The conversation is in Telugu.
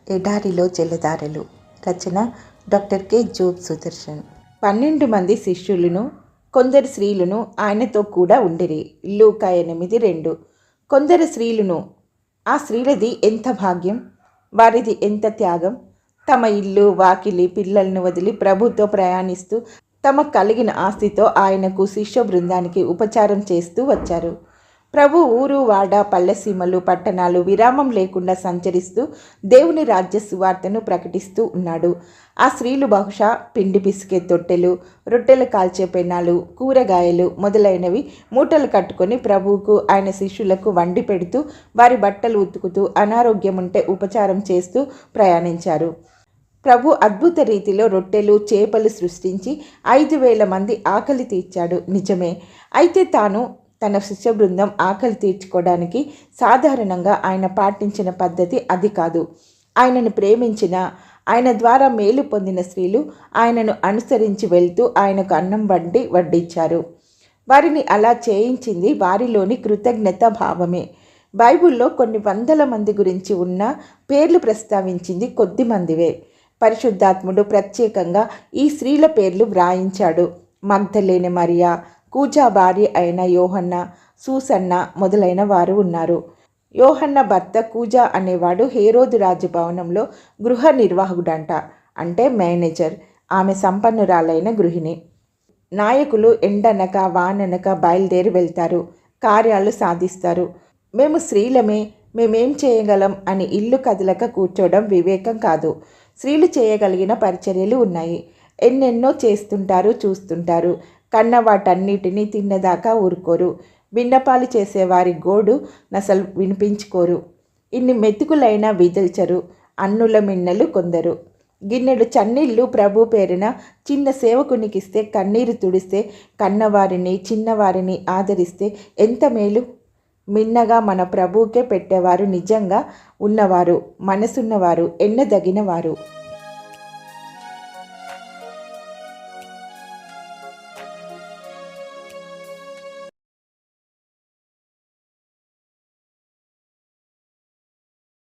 ఎడారిలో జలధారలు. రచన డాక్టర్ కె జోబ్ సుదర్శన్. 12 మంది శిష్యులను కొందరు స్త్రీలను ఆయనతో కూడా ఉండిరి. లూకా 8:2. కొందరు స్త్రీలను. ఆ స్త్రీలది ఎంత భాగ్యం, వారిది ఎంత త్యాగం. తమ ఇల్లు వాకిలి పిల్లలను వదిలి ప్రభుతో ప్రయాణిస్తూ తమకు కలిగిన ఆస్తితో ఆయనకు శిష్య బృందానికి ఉపచారం చేస్తూ వచ్చారు. ప్రభు ఊరు వాడ పల్లెసీమలు పట్టణాలు విరామం లేకుండా సంచరిస్తూ దేవుని రాజ్య సువార్తను ప్రకటిస్తూ ఉన్నాడు. ఆ స్త్రీలు బహుశా పిండి పిసికే తొట్టెలు, రొట్టెలు కాల్చే పెనాలు, కూరగాయలు మొదలైనవి మూటలు కట్టుకొని ప్రభువుకు ఆయన శిష్యులకు వండి పెడుతూ వారి బట్టలు ఉతుకుతూ అనారోగ్యం ఉంటే ఉపచారం చేస్తూ ప్రయాణించారు. ప్రభు అద్భుత రీతిలో రొట్టెలు చేపలు సృష్టించి 5,000 మంది ఆకలి తీర్చాడు. నిజమే. అయితే తన శిష్య బృందం ఆకలి తీర్చుకోవడానికి సాధారణంగా ఆయన పాటించిన పద్ధతి అది కాదు. ఆయనను ప్రేమించిన, ఆయన ద్వారా మేలు పొందిన స్త్రీలు ఆయనను అనుసరించి వెళ్తూ ఆయనకు అన్నం వడ్డించారు. వారిని అలా చేయించింది వారిలోని కృతజ్ఞత భావమే. బైబిల్లో కొన్ని వందల మంది గురించి ఉన్న పేర్లు ప్రస్తావించింది కొద్ది మందివే. పరిశుద్ధాత్ముడు ప్రత్యేకంగా ఈ స్త్రీల పేర్లు వ్రాయించాడు. మగ్దలేనే మరియా, కూజా భార్య అయిన యోహన్న, సూసన్న మొదలైన వారు ఉన్నారు. యోహన్న భర్త కూజా అనేవాడు హేరోదు రాజభవనంలో గృహ నిర్వాహకుడంట, అంటే మేనేజర్. ఆమె సంపన్నురాలైన గృహిణి. నాయకులు ఎండనక వాననక బయలుదేరి వెళ్తారు, కార్యాలు సాధిస్తారు. మేము స్త్రీలమే, మేమేం చేయగలం అని ఇల్లు కదలక కూర్చోవడం వివేకం కాదు. స్త్రీలు చేయగలిగిన పరిచర్యలు ఉన్నాయి. ఎన్నెన్నో చేస్తుంటారు, చూస్తుంటారు. కన్న వాటన్నిటినీ తిన్నదాకా ఊరుకోరు. విన్నపాలు చేసేవారి గోడు నసలు వినిపించుకోరు. ఇన్ని మెతుకులైనా విదల్చరు. అన్నుల మిన్నలు కొందరు. గిన్నెడు చన్నీళ్ళు ప్రభు పేరున చిన్న సేవకునికిస్తే కన్నీరు తుడిస్తే, కన్నవారిని చిన్నవారిని ఆదరిస్తే ఎంత మేలు. మిన్నగా మన ప్రభువుకే పెట్టేవారు నిజంగా ఉన్నవారు, మనసున్నవారు, ఎన్నదగినవారు.